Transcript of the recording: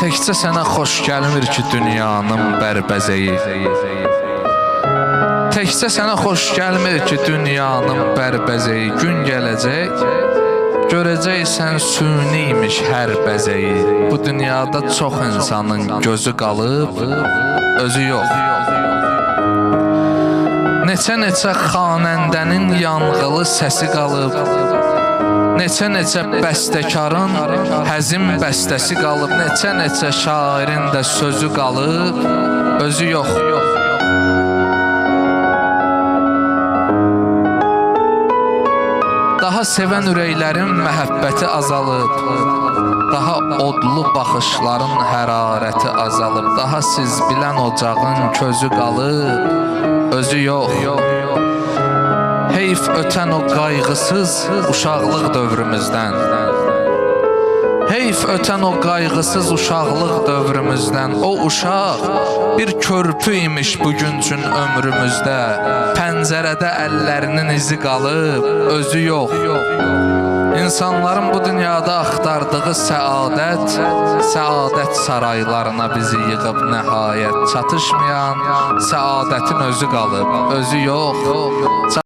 Təkcə sənə xoş gəlmir ki dünyanın bərbəzəyi. Təkcə sənə xoş gəlmir ki dünyanın bərbəzəyi. Gün gələcək, görəcəksən süniymiş hər bəzəyi. Bu dünyada çox insanın gözü qalıb, özü yox. Neçə-neçə xanəndənin yanğılı səsi qalıb, neçə-neçə bəstəkarın həzin bəstəsi qalıb, neçə-neçə şairin də sözü qalıb, özü yox. Daha sevən ürəklərin məhəbbəti azalıb, daha odlu baxışların hərarəti azalıb, daha siz bilən ocağın közü qalıb, özü yox. Heyf ötən o qayğısız uşaqlıq dövrümüzdən, heyf ötən o qayğısız uşaqlıq dövrümüzdən. O uşaq bir körpü imiş bugün üçün ömrümüzdə, pəncərədə əllərinin izi qalıb, özü yox. İnsanların bu dünyada axtardığı səadət, səadət saraylarına bizi yığıb nəhayət. Çatışmayan səadətin özü qalıb, özü yox.